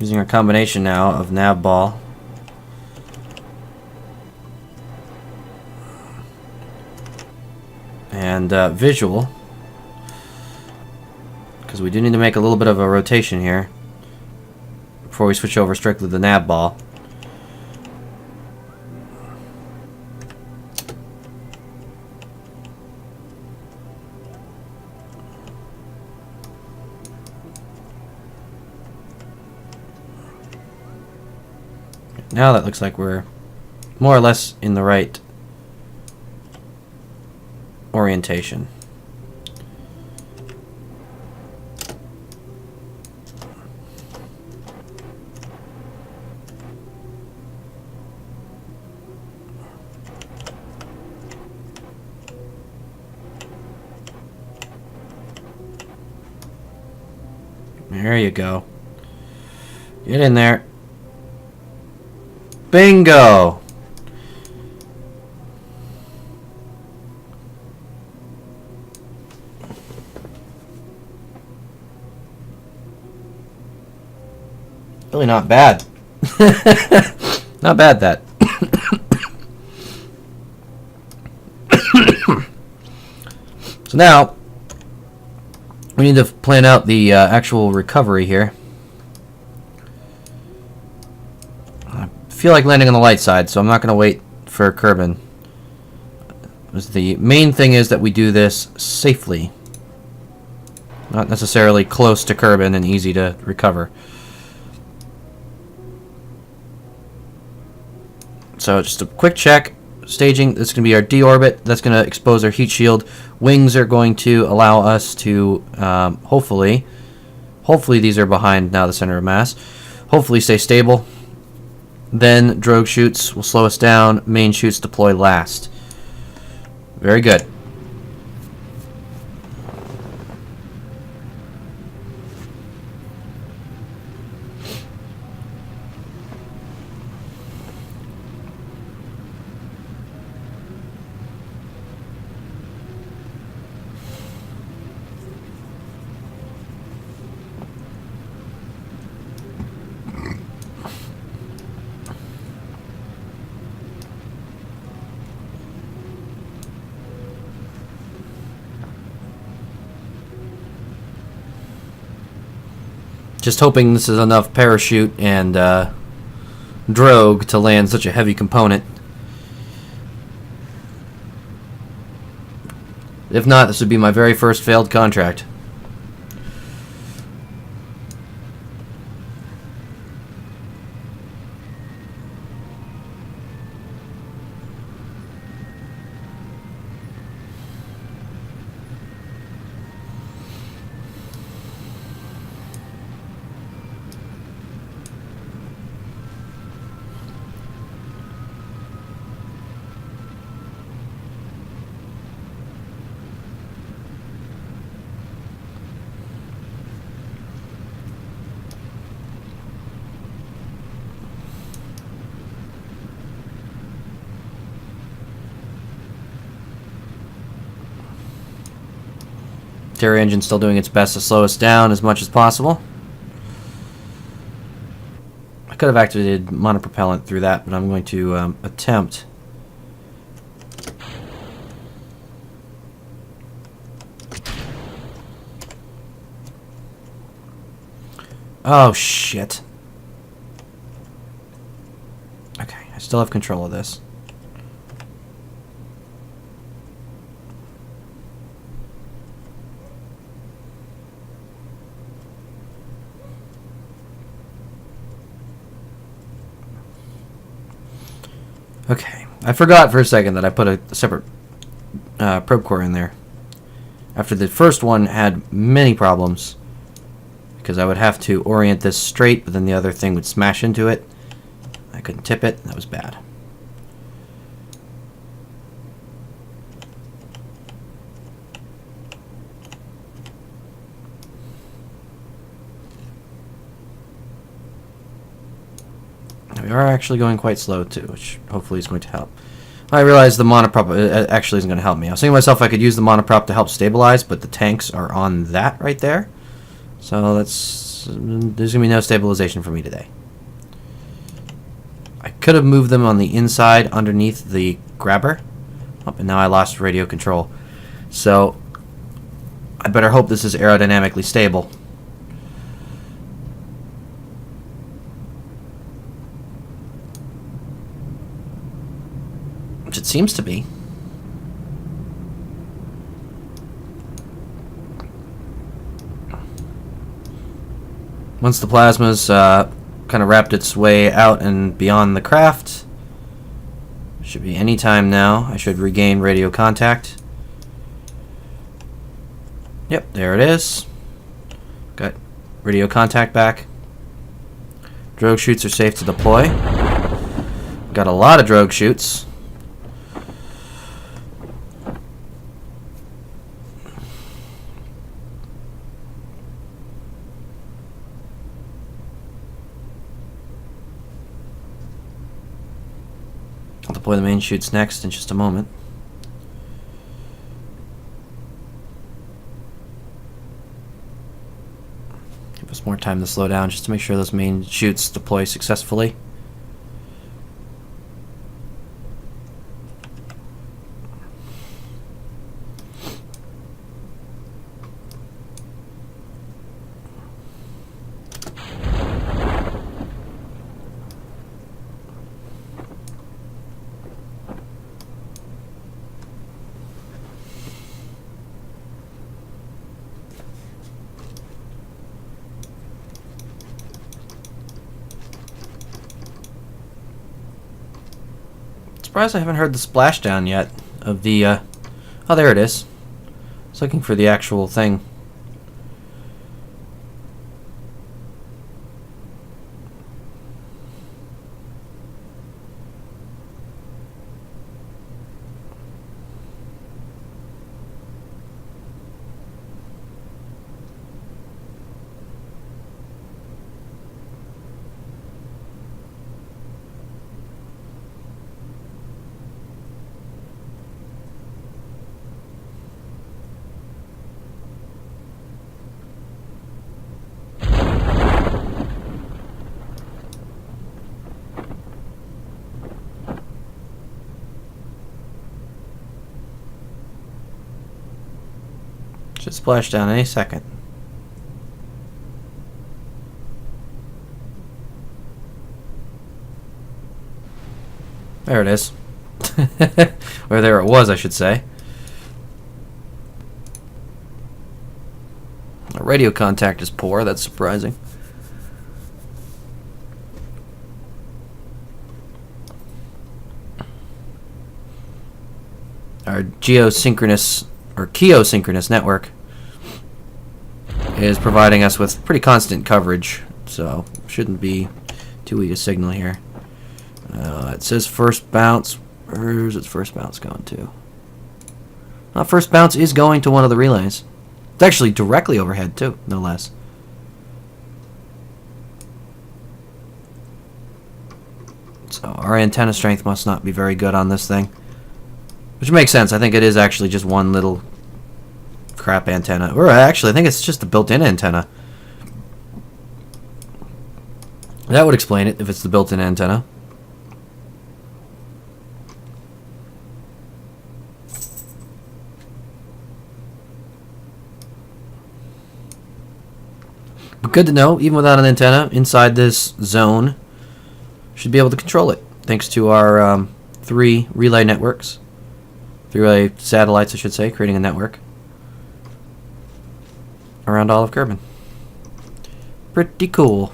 Using our combination now of nav ball and visual, because we do need to make a little bit of a rotation here before we switch over strictly to the nav ball. Now that looks like we're more or less in the right orientation. There you go. Get in there. Bingo! Really not bad. Not bad, that. So now, we need to plan out the actual recovery here. I feel like landing on the light side, so I'm not going to wait for Kerbin. The main thing is that we do this safely. Not necessarily close to Kerbin and easy to recover. So just a quick check. Staging, this is going to be our D-orbit. That's going to expose our heat shield. Wings are going to allow us to, hopefully these are behind now the center of mass. Hopefully stay stable. Then drogue chutes will slow us down. Main chutes deploy last. Very good. Just hoping this is enough parachute and drogue to land such a heavy component. If not, this would be my very first failed contract. Terra engine still doing its best to slow us down as much as possible. I could have activated monopropellant through that, but I'm going to attempt. Oh shit. Okay, I still have control of this. Okay, I forgot for a second that I put a separate probe core in there. After the first one had many problems, because I would have to orient this straight, but then the other thing would smash into it. I couldn't tip it. That was bad. We are actually going quite slow too, which hopefully is going to help. I realize the monoprop actually isn't going to help me. I was thinking to myself I could use the monoprop to help stabilize, but the tanks are on that right there. So let's There's gonna be no stabilization for me today. I could have moved them on the inside underneath the grabber. Oh, and now I lost radio control. So I better hope this is aerodynamically stable. Which it seems to be. Once the plasma's kind of wrapped its way out and beyond the craft, should be any time now, I should regain radio contact. Yep, there it is. Got radio contact back. Drogue chutes are safe to deploy. Got a lot of drogue chutes. I'll deploy the main chutes next in just a moment. Give us more time to slow down just to make sure those main chutes deploy successfully. Surprised I haven't heard the splashdown yet of the, oh, there it is. I was looking for the actual thing. Should splash down any second. There it is. Or there it was, I should say. Our radio contact is poor, that's surprising. Our geosynchronous or geosynchronous network is providing us with pretty constant coverage, so shouldn't be too weak a signal here. It says first bounce. Where's its first bounce going to? First bounce is going to one of the relays. It's actually directly overhead too, no less. So our antenna strength must not be very good on this thing. Which makes sense. I think it is actually just one little crap antenna. Or actually, I think it's just a built-in antenna. That would explain it if it's the built-in antenna. But good to know, even without an antenna, inside this zone, should be able to control it. Thanks to our 3 relay networks. 3 relay satellites, I should say, creating a network around all of Kerbin. Pretty cool.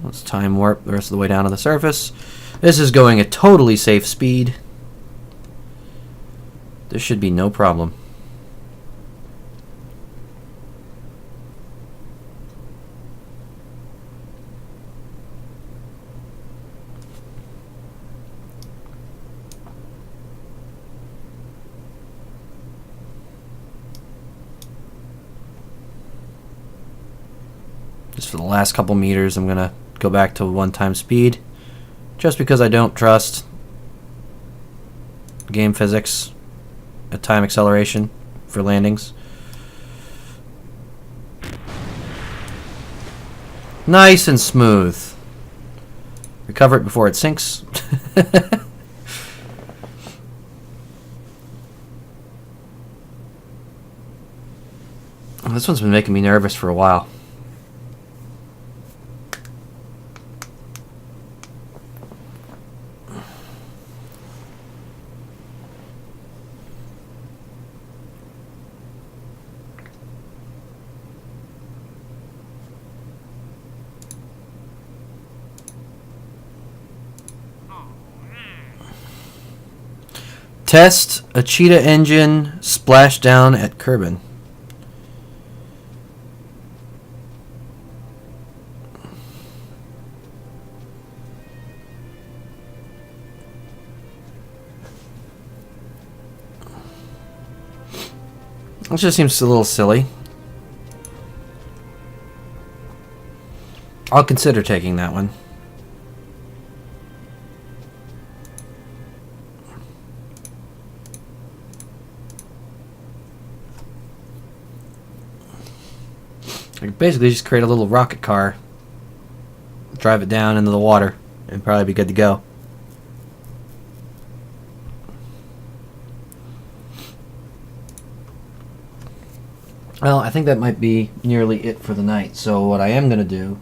Let's time warp the rest of the way down to the surface. This is going at totally safe speed. There should be no problem. Just for the last couple meters, I'm going to go back to 1x speed. Just because I don't trust game physics at time acceleration for landings. Nice and smooth. Recover it before it sinks. This one's been making me nervous for a while. Test a cheetah engine splashdown at Kerbin. It just seems a little silly. I'll consider taking that one. I could basically just create a little rocket car, drive it down into the water, and probably be good to go. Well, I think that might be nearly it for the night. So what I am going to do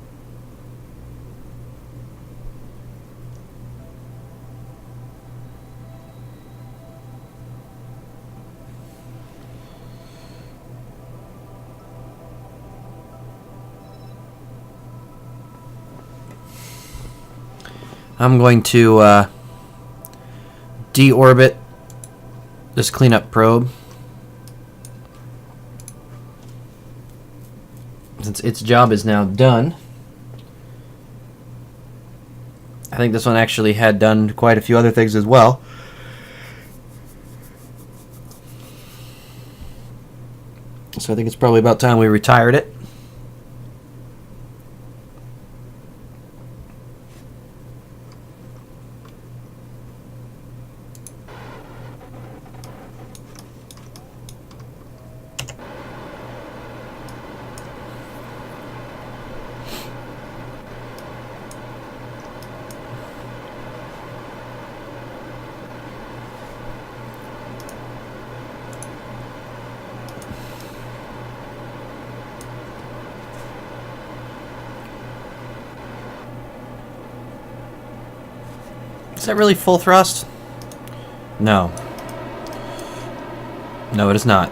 I'm going to deorbit this cleanup probe. Since its job is now done. I think this one actually had done quite a few other things as well. So I think it's probably about time we retired it. Is that really full thrust? No. No, it is not.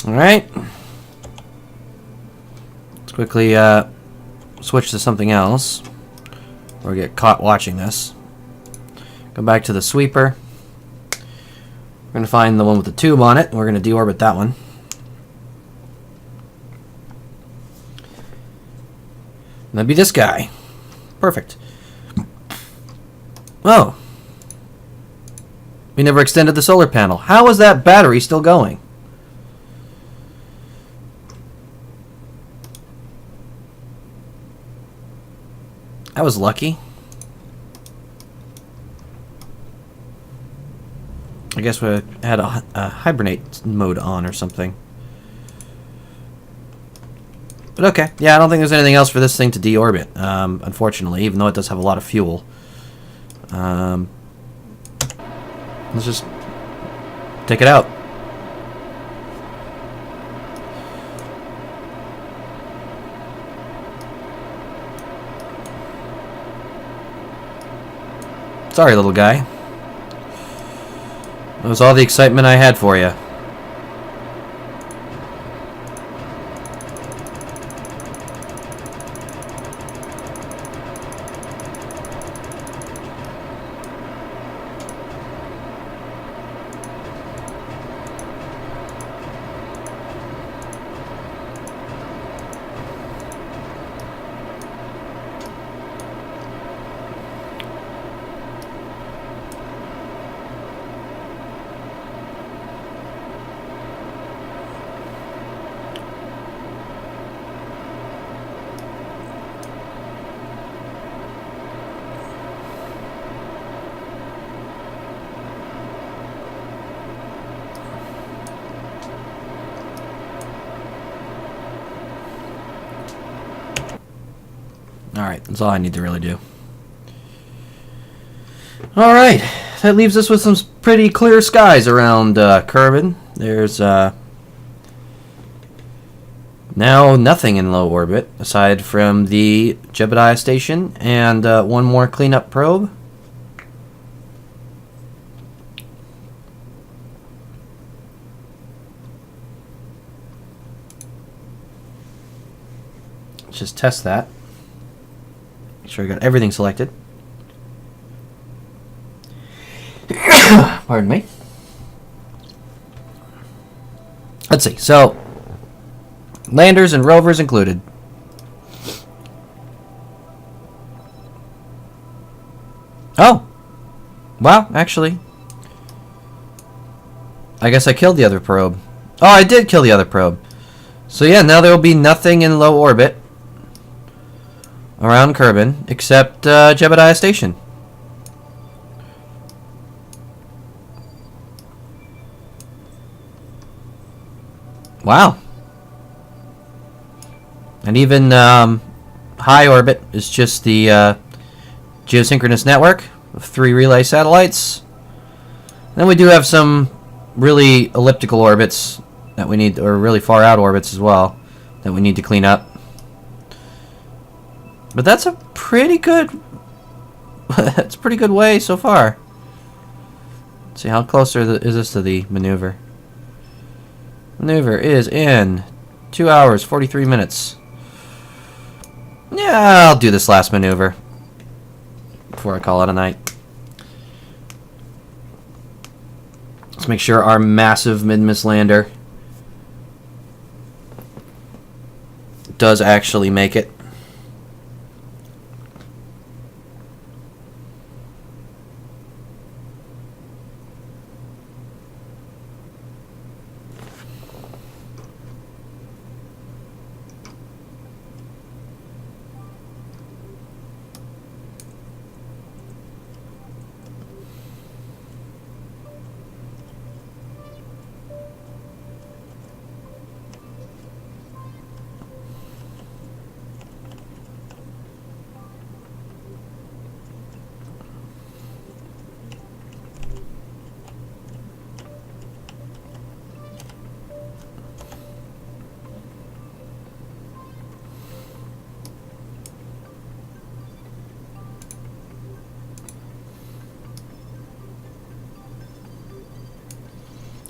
Alright. Let's quickly switch to something else, or get caught watching this. Go back to the sweeper. We're going to find the one with the tube on it, and we're going to deorbit that one. And that'd be this guy. Perfect. Oh. We never extended the solar panel. How is that battery still going? I was lucky. I guess we had a hibernate mode on or something. But okay. Yeah, I don't think there's anything else for this thing to deorbit, unfortunately, even though it does have a lot of fuel. Let's just take it out. Sorry, little guy. That was all the excitement I had for you. Alright, that's all I need to really do. Alright, that leaves us with some pretty clear skies around Kerbin. There's now nothing in low orbit aside from the Jebediah station and one more cleanup probe. Let's just test that. Make sure I got everything selected. Pardon me. Let's see. So, landers and rovers included. Oh! Wow, actually. I guess I killed the other probe. Oh, I did kill the other probe. So yeah, now there will be nothing in low orbit around Kerbin except Jebediah Station. Wow. And even high orbit is just the geosynchronous network of 3 relay satellites. Then we do have some really elliptical orbits that we need, or really far out orbits as well, that we need to clean up. But that's a pretty good that's a pretty good way so far. Let's see, how close is this to the maneuver? Maneuver is in 2 hours, 43 minutes. Yeah, I'll do this last maneuver before I call it a night. Let's make sure our massive mid-miss lander does actually make it.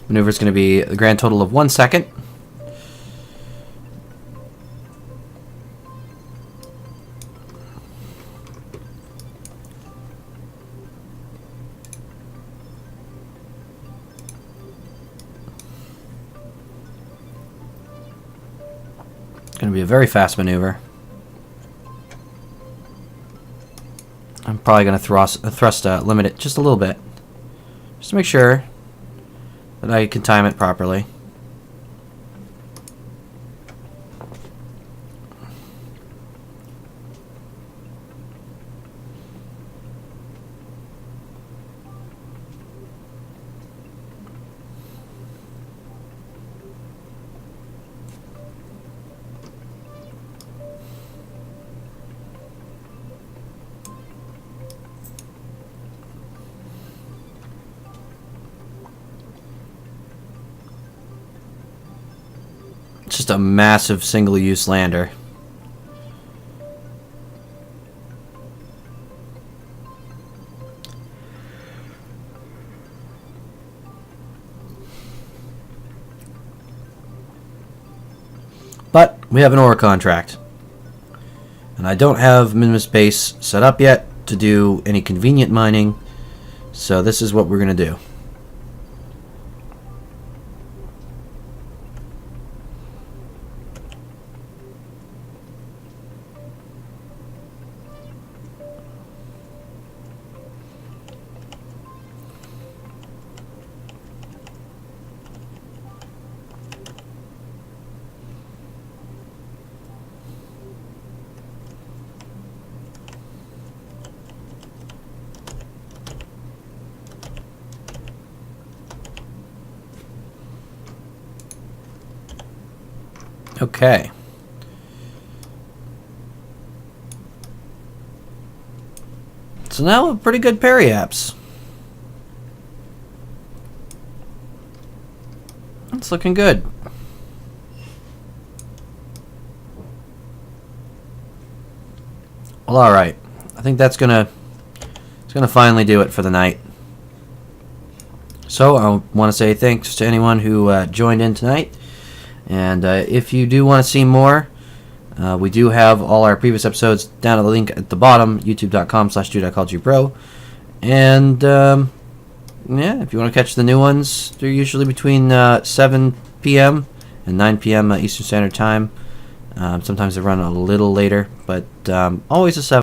Maneuver is going to be a grand total of 1 second. It's going to be a very fast maneuver. I'm probably going to thrust limit it just a little bit, just to make sure that I can time it properly. It's just a massive single-use lander. But we have an ore contract. And I don't have Minimus Base set up yet to do any convenient mining. So this is what we're going to do. Okay. So now a pretty good periapse. It's looking good. Well, all right. I think it's gonna finally do it for the night. So I want to say thanks to anyone who joined in tonight. And if you do want to see more, we do have all our previous episodes down at the link at the bottom, youtube.com/dudeicalledyou And yeah, if you want to catch the new ones, they're usually between 7 p.m. and 9 p.m. Eastern Standard Time. Sometimes they run a little later, but always a 7.